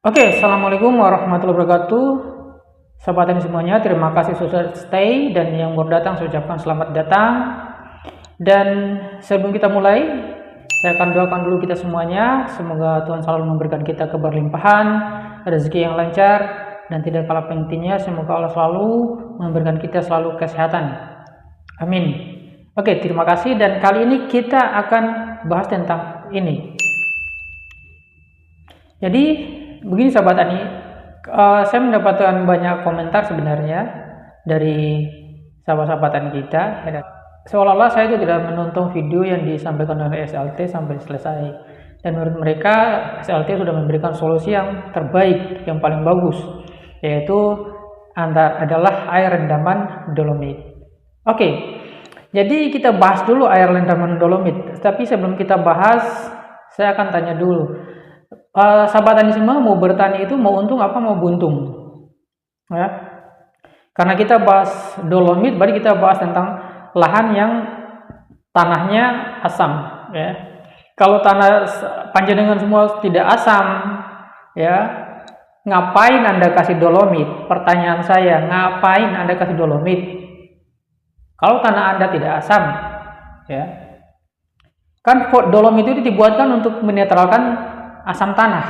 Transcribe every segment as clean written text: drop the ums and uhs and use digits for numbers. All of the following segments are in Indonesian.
Oke, Assalamualaikum warahmatullahi wabarakatuh. Sahabat tani semuanya, terima kasih sudah stay, dan yang baru datang saya ucapkan selamat datang. Dan sebelum kita mulai, saya akan doakan dulu kita semuanya. Semoga Tuhan selalu memberikan kita keberlimpahan, rezeki yang lancar, dan tidak kalah pentingnya semoga Allah selalu memberikan kita selalu kesehatan. Amin. Oke, terima kasih, dan kali ini kita akan bahas tentang ini. Jadi begini sahabat tani, saya mendapatkan banyak komentar sebenarnya dari sahabat-sahabat tani kita. Seolah-olah saya itu tidak menonton video yang disampaikan oleh SLT sampai selesai. Dan menurut mereka SLT sudah memberikan solusi yang terbaik, yang paling bagus, yaitu adalah air rendaman dolomit. Oke, jadi kita bahas dulu air rendaman dolomit. Tapi sebelum kita bahas, saya akan tanya dulu. Sahabat tani semua, mau bertani itu mau untung apa mau buntung? Ya. Karena kita bahas dolomit, berarti kita bahas tentang lahan yang tanahnya asam. Ya. Kalau tanah panjenengan semua tidak asam, ya, ngapain Anda kasih dolomit? Pertanyaan saya, ngapain Anda kasih dolomit? Kalau tanah Anda tidak asam, ya, kan dolomit itu dibuatkan untuk menetralkan asam tanah,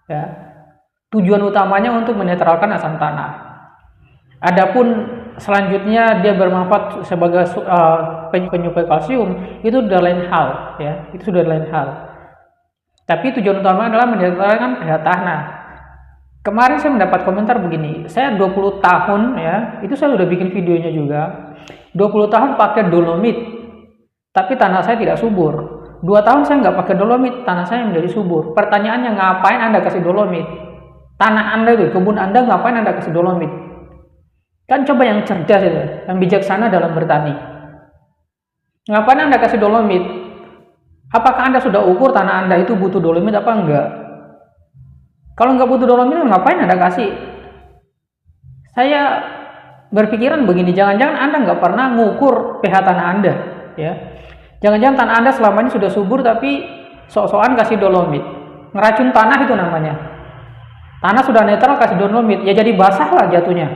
ya. Tujuan utamanya untuk menetralkan asam tanah. Adapun selanjutnya dia bermanfaat sebagai penyuplai kalsium, itu sudah lain hal, ya. Itu sudah lain hal. Tapi tujuan utama adalah menetralkan pH tanah. Kemarin saya mendapat komentar begini, saya 20 tahun, ya, itu saya sudah bikin videonya juga. 20 tahun pakai dolomit, tapi tanah saya tidak subur. 2 tahun saya nggak pakai dolomit, tanah saya menjadi subur. Pertanyaannya, ngapain Anda kasih dolomit? Tanah Anda itu, kebun Anda, ngapain Anda kasih dolomit? Kan coba yang cerdas itu, yang bijaksana dalam bertani. Ngapain Anda kasih dolomit? Apakah Anda sudah ukur tanah Anda itu butuh dolomit apa enggak? Kalau nggak butuh dolomit, ngapain Anda kasih? Saya berpikiran begini, jangan-jangan Anda nggak pernah ngukur pH tanah Anda, ya. Jangan-jangan tanah Anda selama ini sudah subur tapi sok-sokan kasih dolomit. Ngeracun tanah itu namanya. Tanah sudah netral kasih dolomit, ya jadi basah lah jatuhnya.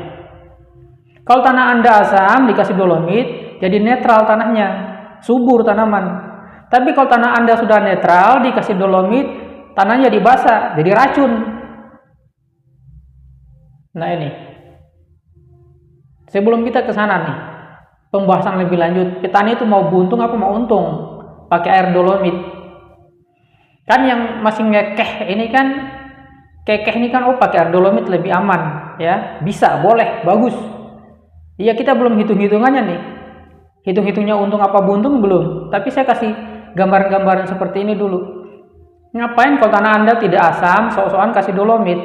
Kalau tanah Anda asam dikasih dolomit, jadi netral tanahnya, subur tanaman. Tapi kalau tanah Anda sudah netral dikasih dolomit, tanahnya jadi basah, jadi racun. Nah ini. Sebelum kita ke sana nih, pembahasan lebih lanjut, petani itu mau buntung apa mau untung pakai air dolomit? Kan yang masih ngekeh ini kan, kekeh ini kan, oh pakai air dolomit lebih aman, ya, bisa, boleh, bagus. Iya, kita belum hitung-hitungannya nih, hitung-hitungnya untung apa buntung belum, tapi saya kasih gambaran-gambaran seperti ini dulu. Ngapain kalau tanah Anda tidak asam, sok-sokan kasih dolomit?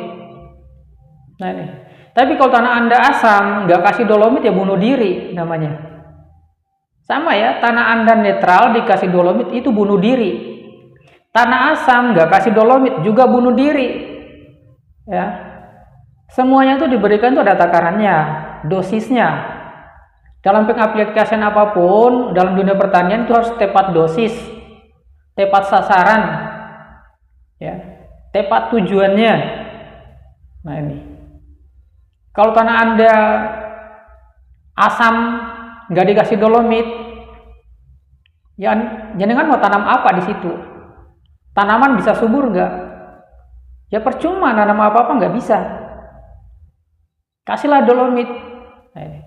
Nah ini. Tapi kalau tanah Anda asam, nggak kasih dolomit, ya bunuh diri namanya. Sama ya, tanah Anda netral dikasih dolomit itu bunuh diri. Tanah asam nggak kasih dolomit juga bunuh diri. Ya, semuanya itu diberikan itu ada takarannya, dosisnya. Dalam pengaplikasian apapun dalam dunia pertanian itu harus tepat dosis, tepat sasaran, ya, tepat tujuannya. Nah ini. Kalau tanah Anda asam nggak dikasih dolomit, ya jenengan mau tanam apa di situ? Tanaman bisa subur nggak? Ya percuma, nanam apa-apa nggak bisa. Kasihlah dolomit. Nah, ini.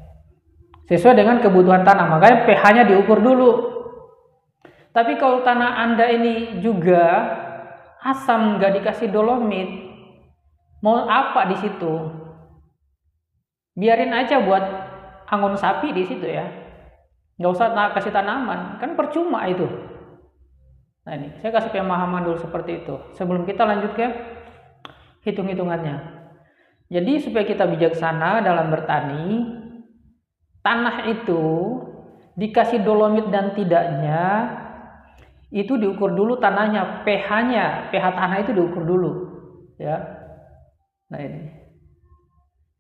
Sesuai dengan kebutuhan tanah, makanya pH-nya diukur dulu. Tapi kalau tanah Anda ini juga asam nggak dikasih dolomit, mau apa di situ? Biarin aja buat angon sapi di situ, ya, nggak usah kasih tanaman, kan percuma itu. Nah ini, saya kasih pemahaman dulu seperti itu sebelum kita lanjut ke hitung-hitungannya. Jadi supaya kita bijaksana dalam bertani, tanah itu dikasih dolomit dan tidaknya itu diukur dulu tanahnya, pH-nya, pH tanah itu diukur dulu, ya. Nah ini.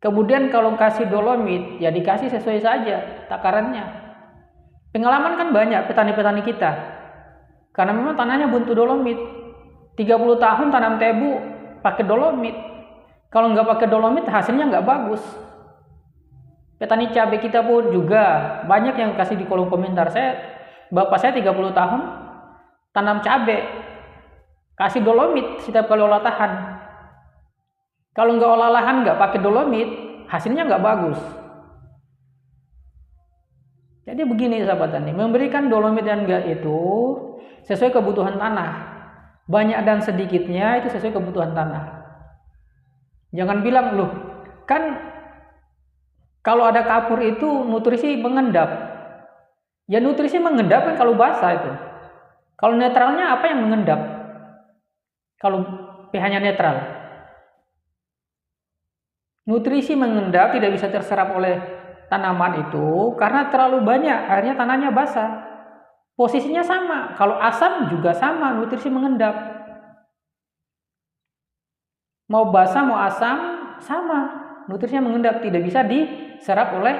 Kemudian kalau kasih dolomit, ya dikasih sesuai saja takarannya. Pengalaman kan banyak petani-petani kita, karena memang tanahnya buntu dolomit. 30 tahun tanam tebu, pakai dolomit. Kalau nggak pakai dolomit hasilnya nggak bagus. Petani cabai kita pun juga banyak yang kasih di kolom komentar, bapak saya 30 tahun tanam cabai, kasih dolomit setiap kali olah lahan. Kalau nggak olah lahan nggak pakai dolomit, hasilnya nggak bagus. Jadi begini sahabat tani, memberikan dolomit dan enggak itu sesuai kebutuhan tanah. Banyak dan sedikitnya itu sesuai kebutuhan tanah. Jangan bilang, loh kan kalau ada kapur itu nutrisi mengendap. Ya nutrisi mengendap kan kalau basah itu. Kalau netralnya apa yang mengendap? Kalau pH-nya netral. Nutrisi mengendap tidak bisa terserap oleh tanaman itu karena terlalu banyak, akhirnya tanahnya basah. Posisinya sama, kalau asam juga sama, nutrisi mengendap. Mau basah mau asam sama, nutrisinya mengendap, tidak bisa diserap oleh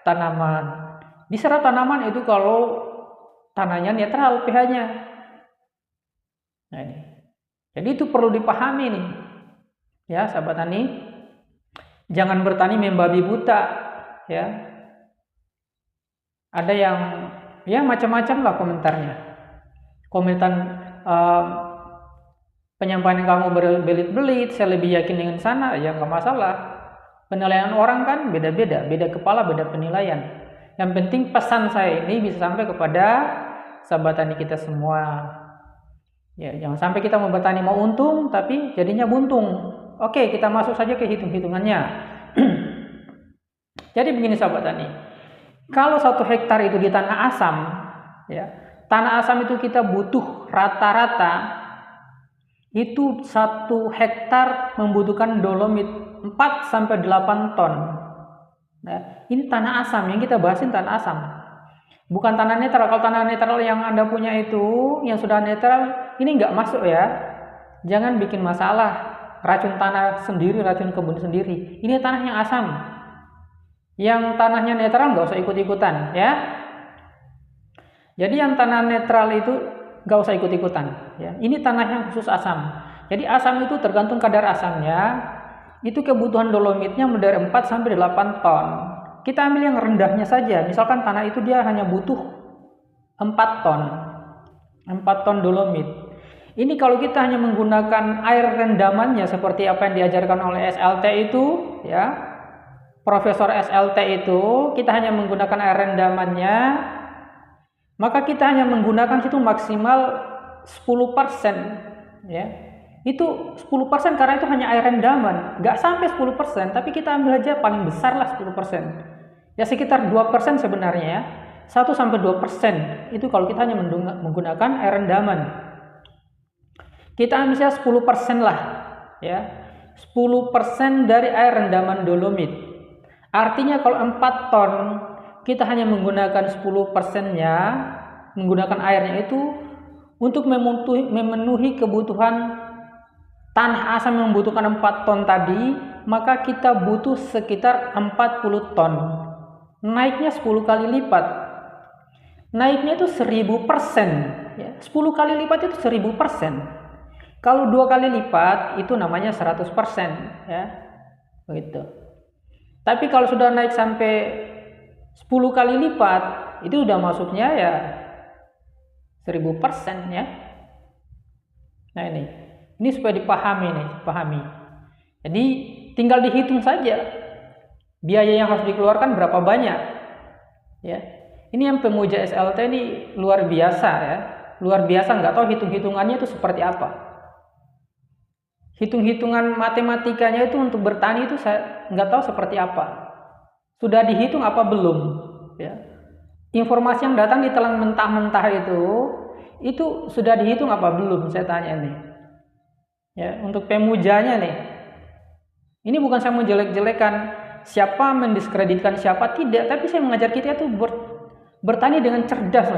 tanaman. Diserap tanaman itu kalau tanahnya netral pH-nya. Nah, ini. Jadi itu perlu dipahami nih. Ya, sahabat tani. Jangan bertani membabi buta, ya. Ada yang ya macam-macam lah komentarnya. Komentar penyampaian kamu berbelit-belit, saya lebih yakin dengan sana, ya nggak masalah. Penilaian orang kan beda-beda, beda kepala, beda penilaian. Yang penting pesan saya ini bisa sampai kepada sahabat tani kita semua. Ya, jangan sampai kita mau bertani mau untung, tapi jadinya buntung. Oke, kita masuk saja ke hitung-hitungannya. Jadi begini sahabat tani, kalau 1 hektar itu di tanah asam, ya, tanah asam itu kita butuh rata-rata itu 1 hektar membutuhkan dolomit 4-8 ton. Nah, ini tanah asam yang kita bahasin, tanah asam. Bukan tanah netral. Kalau tanah netral yang Anda punya itu, yang sudah netral, ini nggak masuk ya. Jangan bikin masalah. Racun tanah sendiri, racun kebun sendiri. Ini tanah yang asam. Yang tanahnya netral nggak usah ikut-ikutan ya. Jadi yang tanah netral itu nggak usah ikut-ikutan ya. Ini tanah yang khusus asam. Jadi asam itu tergantung kadar asamnya. Itu kebutuhan dolomitnya dari 4-8 ton. Kita ambil yang rendahnya saja. Misalkan tanah itu dia hanya butuh 4 ton. 4 ton dolomit. Ini kalau kita hanya menggunakan air rendamannya seperti apa yang diajarkan oleh SLT itu ya. Profesor SLT itu, kita hanya menggunakan air rendamannya, maka kita hanya menggunakan situ maksimal 10% ya. Itu 10% karena itu hanya air rendaman, nggak sampai 10%, tapi kita ambil aja paling besar lah 10%. Ya sekitar 2% sebenarnya ya. 1-2% itu kalau kita hanya menggunakan air rendaman. Kita ambil saja 10% lah ya. 10% dari air rendaman dolomit. Artinya kalau 4 ton kita hanya menggunakan 10%-nya, menggunakan airnya itu untuk memenuhi kebutuhan tanah asam yang membutuhkan 4 ton tadi, maka kita butuh sekitar 40 ton. Naiknya 10 kali lipat. Naiknya itu 1000%. Ya. 10 kali lipat itu 1000%. Kalau 2 kali lipat itu namanya 100%. Ya. Begitu. Tapi kalau sudah naik sampai 10 kali lipat, itu udah masuknya ya 1000% ya. Nah ini supaya dipahami nih, pahami. Jadi tinggal dihitung saja biaya yang harus dikeluarkan berapa banyak. Ya, ini yang pemuja SLT ini luar biasa ya, luar biasa, nggak tahu hitung-hitungannya itu seperti apa. Hitung-hitungan matematikanya itu untuk bertani itu saya nggak tahu seperti apa. Sudah dihitung apa belum? Ya. Informasi yang datang ditelan mentah-mentah itu sudah dihitung apa belum? Saya tanya nih. Ya, untuk pemujanya nih. Ini bukan saya mau jelek-jelekan siapa, mendiskreditkan siapa, tidak. Tapi saya mengajar kita itu bertani dengan cerdas.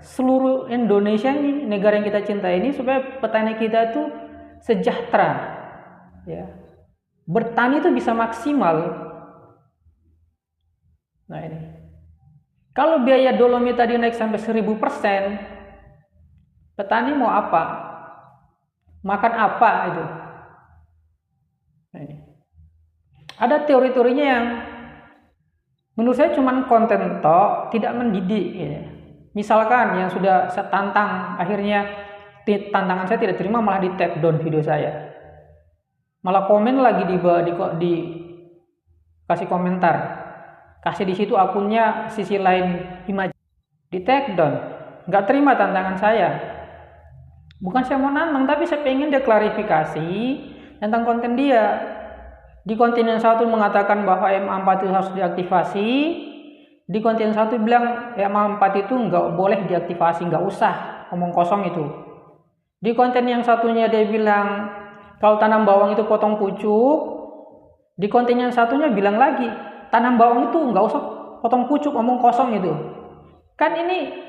Seluruh Indonesia ini, negara yang kita cintai ini, supaya petani kita itu sejahtera ya. Bertani itu bisa maksimal. Nah ini kalau biaya dolomit tadi naik sampai 1000%, petani mau apa? Makan apa itu? ada teori-teorinya yang menurut saya cuman konten tok, tidak mendidik ya. Misalkan yang sudah saya tantang, akhirnya tantangan saya tidak terima, malah di take down video saya, malah komen lagi di kasih komentar, kasih di situ akunnya sisi lain image, di take down, nggak terima tantangan saya. Bukan saya mau nantang, tapi saya pengen dia klarifikasi tentang konten dia. Di konten yang satu mengatakan bahwa MA4 itu harus diaktifasi, di konten yang satu bilang MA4 itu nggak boleh diaktifasi, nggak usah, omong kosong itu. Di konten yang satunya dia bilang kalau tanam bawang itu potong pucuk, di konten yang satunya bilang lagi tanam bawang itu nggak usah potong pucuk, omong kosong itu. Kan ini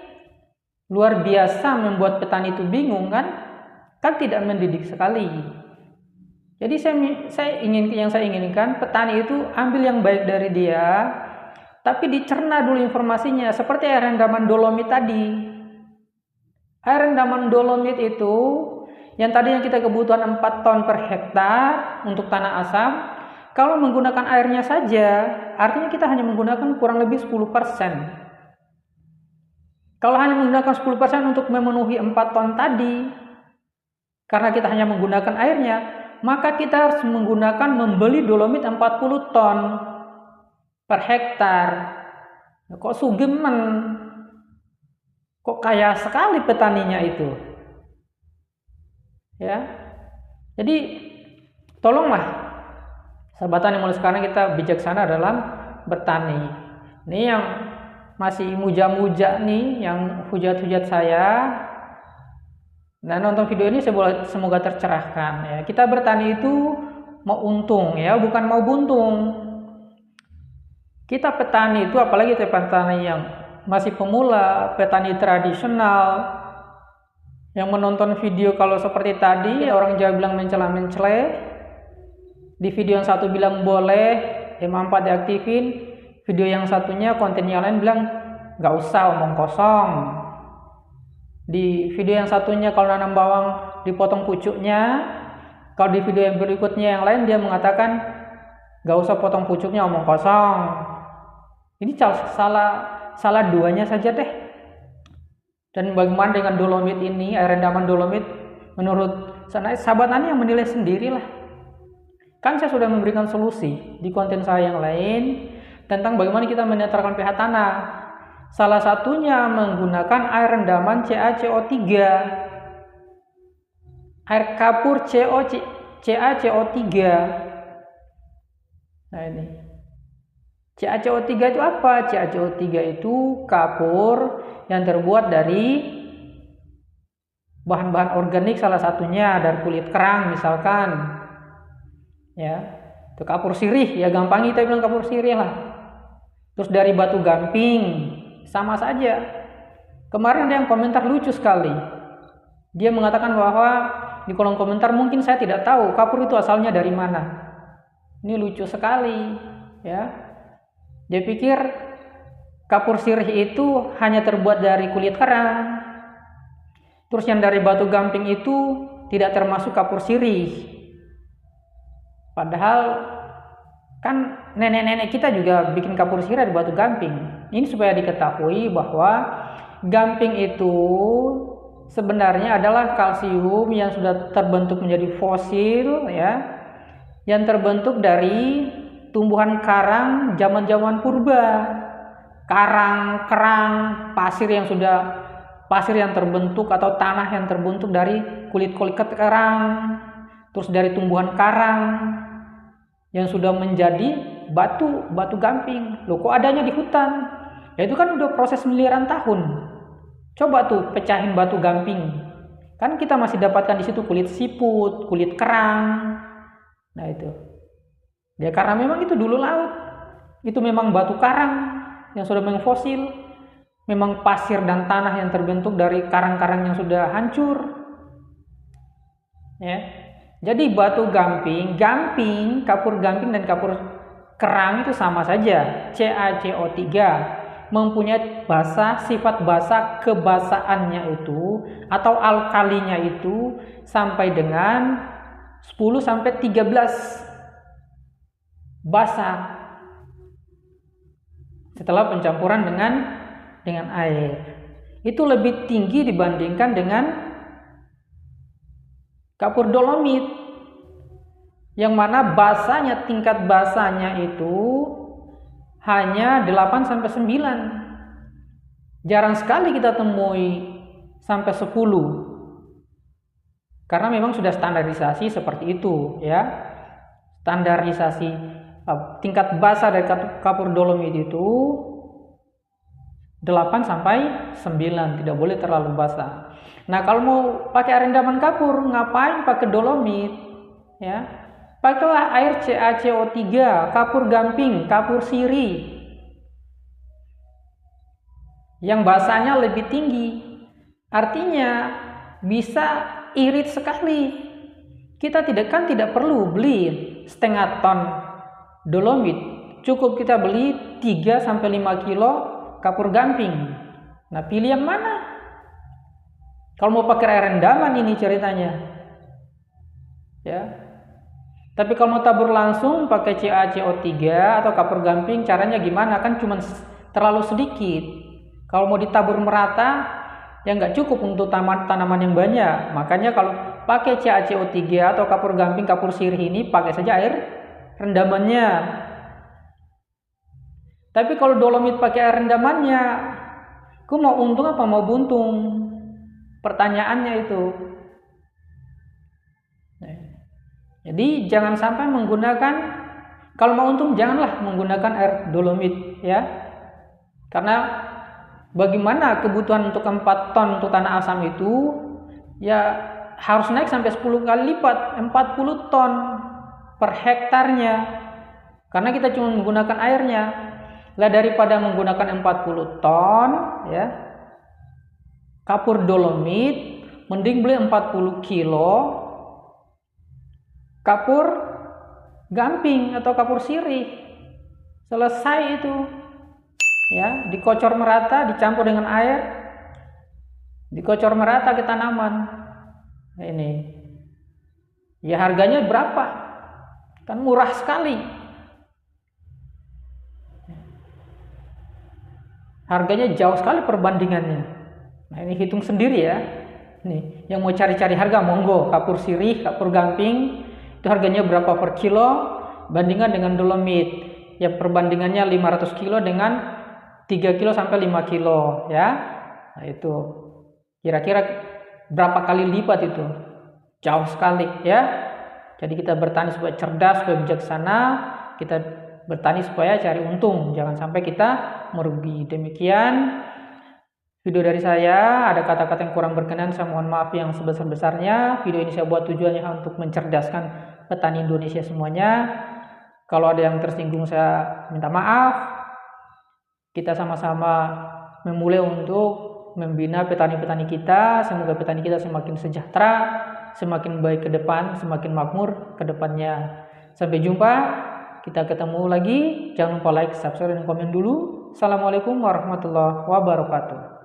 luar biasa membuat petani itu bingung kan? Kan tidak mendidik sekali. Jadi yang saya inginkan petani itu ambil yang baik dari dia, tapi dicerna dulu informasinya. Seperti air rendaman dolomit tadi. Air rendaman dolomit itu yang tadinya kita kebutuhan 4 ton per hektar untuk tanah asam, kalau menggunakan airnya saja, artinya kita hanya menggunakan kurang lebih 10%. Kalau hanya menggunakan 10% untuk memenuhi 4 ton tadi, karena kita hanya menggunakan airnya, maka kita harus membeli dolomit 40 ton per hektar. Kok sugemen, kok kaya sekali petaninya itu, ya. Jadi tolonglah sahabat tani, mulai sekarang kita bijaksana dalam bertani. Ini yang masih muja-muja nih, yang hujat-hujat saya. Nah, nonton video ini semoga tercerahkan ya. Kita bertani itu mau untung ya, bukan mau buntung. Kita petani itu, apalagi kita petani yang masih pemula, petani tradisional, yang menonton video kalau seperti tadi, orang Jawa bilang mencela-mencele. Di video yang satu bilang boleh MA4 diaktifin, video yang satunya konten yang lain bilang nggak usah, omong kosong. Di video yang satunya kalau nanam bawang dipotong pucuknya, kalau di video yang berikutnya yang lain dia mengatakan gak usah potong pucuknya, omong kosong. Ini salah duanya saja deh. Dan bagaimana dengan dolomit ini, air rendaman dolomit, menurut sahabat tani yang menilai sendirilah. Kan saya sudah memberikan solusi di konten saya yang lain tentang bagaimana kita menetralkan pH tanah. Salah satunya menggunakan air rendaman CaCO3, air kapur CaCO3. Nah ini CaCO3 itu apa? CaCO3 itu kapur yang terbuat dari bahan-bahan organik, salah satunya dari kulit kerang misalkan, ya itu kapur sirih ya, gampang kita bilang kapur sirih lah. Terus dari batu gamping, sama saja. Kemarin ada yang komentar lucu sekali. Dia mengatakan bahwa di kolom komentar, mungkin saya tidak tahu kapur itu asalnya dari mana. Ini lucu sekali, ya. Dia pikir kapur sirih itu hanya terbuat dari kulit kerang. Terus yang dari batu gamping itu tidak termasuk kapur sirih. Padahal kan nenek-nenek kita juga bikin kapur sirih dari batu gamping. Ini supaya diketahui bahwa gamping itu sebenarnya adalah kalsium yang sudah terbentuk menjadi fosil ya, yang terbentuk dari tumbuhan karang zaman-zaman purba. Karang, kerang, pasir yang terbentuk atau tanah yang terbentuk dari kulit-kulit kerang, terus dari tumbuhan karang yang sudah menjadi batu gamping. Loh, kok adanya di hutan? Ya itu kan udah proses miliaran tahun. Coba tuh pecahin batu gamping. Kan kita masih dapatkan di situ kulit siput, kulit kerang. Nah itu. Ya karena memang itu dulu laut. Itu memang batu karang yang sudah mengfosil. Memang pasir dan tanah yang terbentuk dari karang-karang yang sudah hancur. Ya. Jadi batu gamping, kapur gamping dan kapur kerang itu sama saja. CaCO3 mempunyai sifat basa, kebasaannya itu atau alkalinya itu sampai dengan 10 sampai 13 basah setelah pencampuran dengan air. Itu lebih tinggi dibandingkan dengan kapur dolomit, yang mana basahnya, tingkat basahnya itu hanya 8-9. Jarang sekali kita temui sampai 10. Karena memang sudah standarisasi seperti itu ya. Standarisasi tingkat basah dari kapur dolomit itu 8-9, tidak boleh terlalu basah. Nah, kalau mau pakai air rendaman kapur, ngapain pakai dolomit? Ya, pakailah air CaCO3, kapur gamping, kapur sirih, yang basahnya lebih tinggi. Artinya bisa irit sekali. Kita tidak perlu beli setengah ton dolomit, cukup kita beli 3-5 kilo kapur gamping. Nah, pilih yang mana? Kalau mau pakai air rendaman ini ceritanya, ya. Tapi kalau mau tabur langsung pakai CaCO3 atau kapur gamping, caranya gimana? Kan cuma terlalu sedikit. Kalau mau ditabur merata, ya nggak cukup untuk tanaman yang banyak. Makanya kalau pakai CaCO3 atau kapur gamping, kapur sirih ini, pakai saja air rendamannya. Tapi kalau dolomit pakai air rendamannya, aku mau untung apa mau buntung? Pertanyaannya itu. Jadi jangan sampai menggunakan, kalau mau untung janganlah menggunakan air dolomit ya. Karena bagaimana kebutuhan untuk 4 ton untuk tanah asam itu ya harus naik sampai 10 kali lipat, 40 ton per hektarnya. Karena kita cuma menggunakan airnya. Lah daripada menggunakan 40 ton ya, kapur dolomit mending beli 40 kilo kapur gamping atau kapur sirih. Selesai itu ya, dikocor merata, dicampur dengan air, dikocor merata ke tanaman. Nah, ini ya harganya berapa? Kan murah sekali. Harganya jauh sekali perbandingannya. Nah, ini hitung sendiri ya. Nih, yang mau cari-cari harga monggo, kapur sirih, kapur gamping itu harganya berapa per kilo, bandingkan dengan dolomit. Ya perbandingannya 500 kilo dengan 3 kilo sampai 5 kilo ya. Nah, itu kira-kira berapa kali lipat itu? Jauh sekali ya. Jadi kita bertani supaya cerdas, supaya bijaksana, kita bertani supaya cari untung, jangan sampai kita merugi. Demikian video dari saya. Ada kata-kata yang kurang berkenan, saya mohon maaf yang sebesar-besarnya. Video ini saya buat tujuannya untuk mencerdaskan petani Indonesia semuanya. Kalau ada yang tersinggung saya minta maaf. Kita sama-sama memulai untuk membina petani-petani kita. Semoga petani kita semakin sejahtera, semakin baik ke depan, semakin makmur ke depannya. Sampai jumpa, kita ketemu lagi. Jangan lupa like, subscribe, dan komen dulu. Assalamualaikum warahmatullahi wabarakatuh.